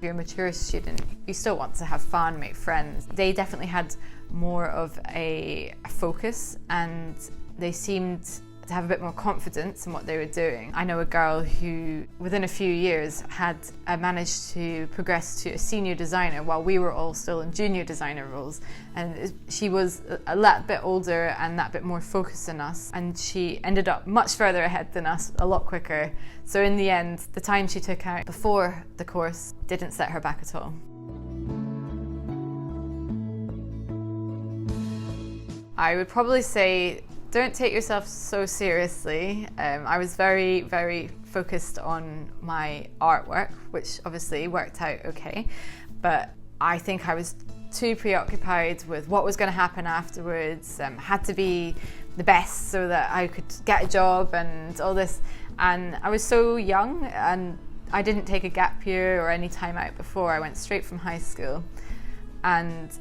If you're a mature student, you still want to have fun, make friends. They definitely had more of a focus, and they seemed to have a bit more confidence in what they were doing. I know a girl who, within a few years, had managed to progress to a senior designer while we were all still in junior designer roles. And she was a little bit older and that bit more focused than us. And she ended up much further ahead than us, a lot quicker. So in the end, the time she took out before the course didn't set her back at all. I would probably say, don't take yourself so seriously. I was very, very focused on my artwork, which obviously worked out okay, but I think I was too preoccupied with what was going to happen afterwards, had to be the best so that I could get a job and all this. And I was so young, and I didn't take a gap year or any time out before. I went straight from high school, and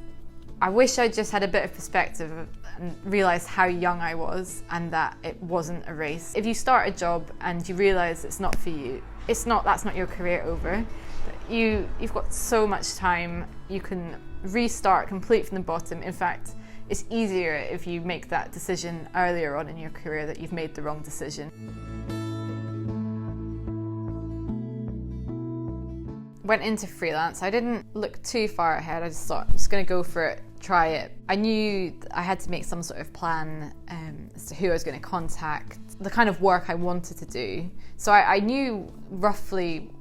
I wish I just had a bit of perspective and realised how young I was and that it wasn't a race. If you start a job and you realise it's not for you, that's not your career over. You've got so much time, you can restart complete from the bottom. In fact, it's easier if you make that decision earlier on in your career that you've made the wrong decision. Went into freelance. I didn't look too far ahead. I just thought, I'm just going to go for it, try it. I knew I had to make some sort of plan as to who I was going to contact, the kind of work I wanted to do. So I knew roughly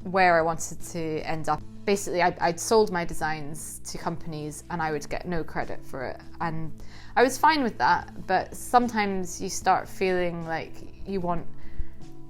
where I wanted to end up. Basically, I'd sold my designs to companies and I would get no credit for it. And I was fine with that, but sometimes you start feeling like you want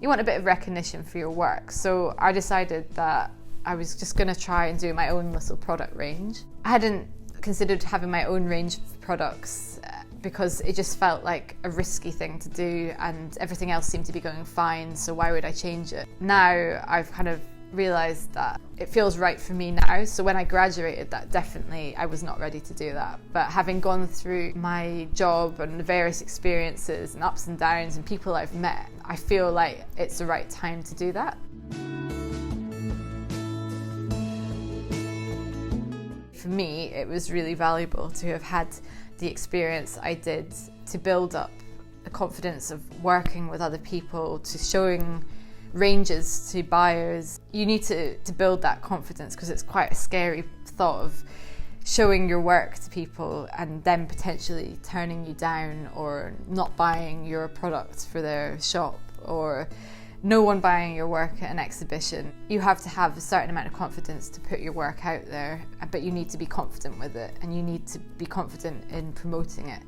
a bit of recognition for your work. So I decided that I was just going to try and do my own little product range. I hadn't considered having my own range of products because it just felt like a risky thing to do, and everything else seemed to be going fine, so why would I change it? Now I've kind of realised that it feels right for me now. So when I graduated, that definitely I was not ready to do that. But having gone through my job and the various experiences and ups and downs and people I've met, I feel like it's the right time to do that. For me, it was really valuable to have had the experience I did to build up the confidence of working with other people, to showing ranges to buyers. You need to build that confidence because it's quite a scary thought of showing your work to people and them potentially turning you down or not buying your product for their shop or no one buying your work at an exhibition. You have to have a certain amount of confidence to put your work out there, but you need to be confident with it and you need to be confident in promoting it.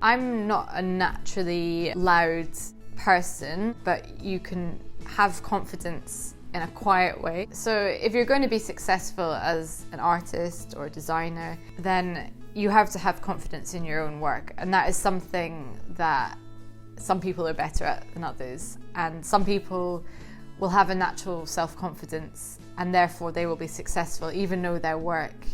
I'm not a naturally loud person, but you can have confidence in a quiet way. So if you're going to be successful as an artist or a designer, then you have to have confidence in your own work, and that is something that some people are better at than others, and some people will have a natural self-confidence and therefore they will be successful even though their work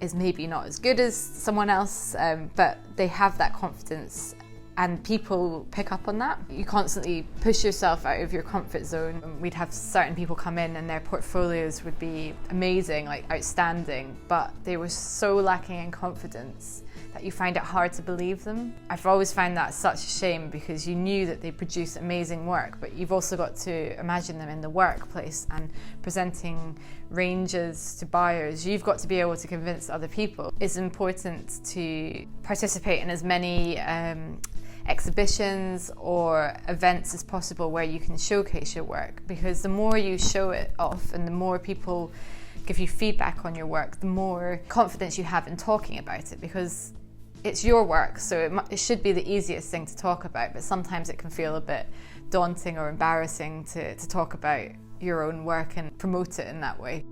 is maybe not as good as someone else, but they have that confidence and people pick up on that. You constantly push yourself out of your comfort zone. We'd have certain people come in and their portfolios would be amazing, like outstanding, but they were so lacking in confidence that you find it hard to believe them. I've always found that such a shame because you knew that they produce amazing work, but you've also got to imagine them in the workplace and presenting ranges to buyers. You've got to be able to convince other people. It's important to participate in as many exhibitions or events as possible where you can showcase your work, because the more you show it off and the more people give you feedback on your work, the more confidence you have in talking about it, because it's your work, so it should be the easiest thing to talk about, but sometimes it can feel a bit daunting or embarrassing to talk about your own work and promote it in that way.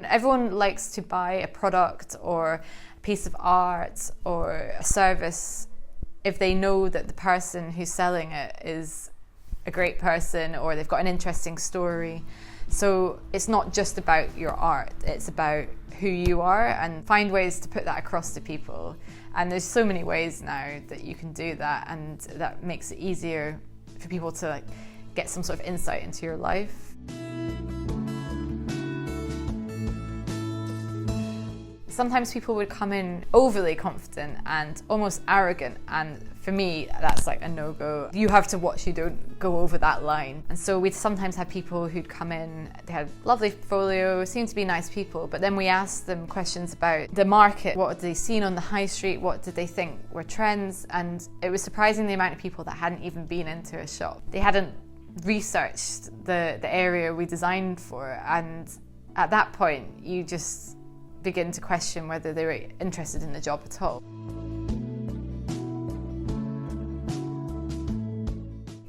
Everyone likes to buy a product or a piece of art or a service if they know that the person who's selling it is a great person or they've got an interesting story. So it's not just about your art, it's about who you are and find ways to put that across to people. And there's so many ways now that you can do that, and that makes it easier for people to get some sort of insight into your life. Sometimes people would come in overly confident and almost arrogant, and for me that's like a no-go. You have to watch you don't go over that line. And so we'd sometimes have people who'd come in, they had lovely portfolio, seemed to be nice people, but then we asked them questions about the market. What had they seen on the high street? What did they think were trends? And it was surprising the amount of people that hadn't even been into a shop. They hadn't researched the area we designed for, and at that point you just begin to question whether they were interested in the job at all.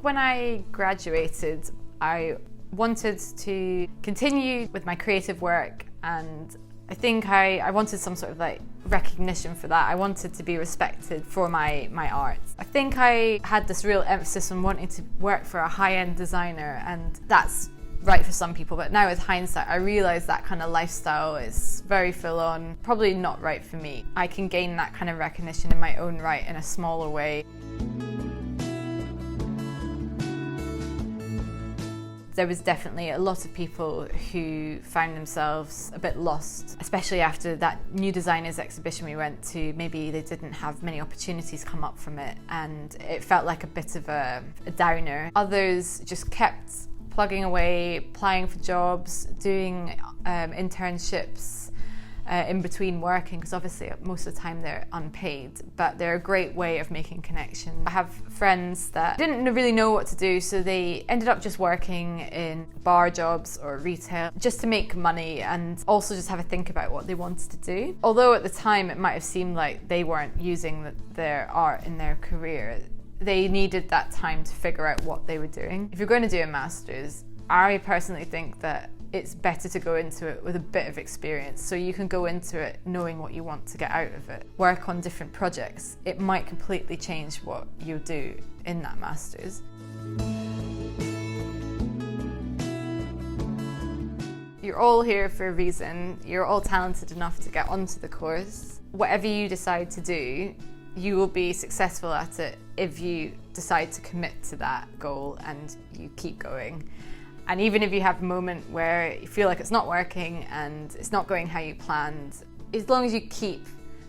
When I graduated, I wanted to continue with my creative work, and I think I wanted some sort of like recognition for that. I wanted to be respected for my art. I think I had this real emphasis on wanting to work for a high-end designer, and that's right for some people, but now with hindsight I realise that kind of lifestyle is very full on, probably not right for me. I can gain that kind of recognition in my own right in a smaller way. There was definitely a lot of people who found themselves a bit lost, especially after that new designers exhibition we went to. Maybe they didn't have many opportunities come up from it, and it felt like a bit of a downer. Others just kept plugging away, applying for jobs, doing internships in between working, because obviously most of the time they're unpaid, but they're a great way of making connections. I have friends that didn't really know what to do, so they ended up just working in bar jobs or retail just to make money and also just have a think about what they wanted to do. Although at the time it might have seemed like they weren't using their art in their career, they needed that time to figure out what they were doing. If you're going to do a master's, I personally think that it's better to go into it with a bit of experience, so you can go into it knowing what you want to get out of it. Work on different projects. It might completely change what you do in that master's. You're all here for a reason. You're all talented enough to get onto the course. Whatever you decide to do, you will be successful at it if you decide to commit to that goal and you keep going. And even if you have a moment where you feel like it's not working and it's not going how you planned, as long as you keep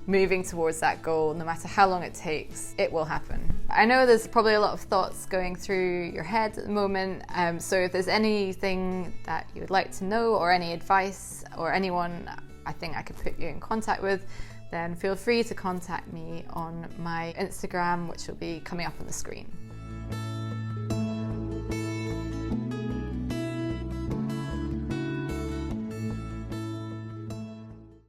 moving towards that goal, no matter how long it takes, it will happen. I know there's probably a lot of thoughts going through your head at the moment, so if there's anything that you would like to know or any advice or anyone I think I could put you in contact with, then feel free to contact me on my Instagram, which will be coming up on the screen.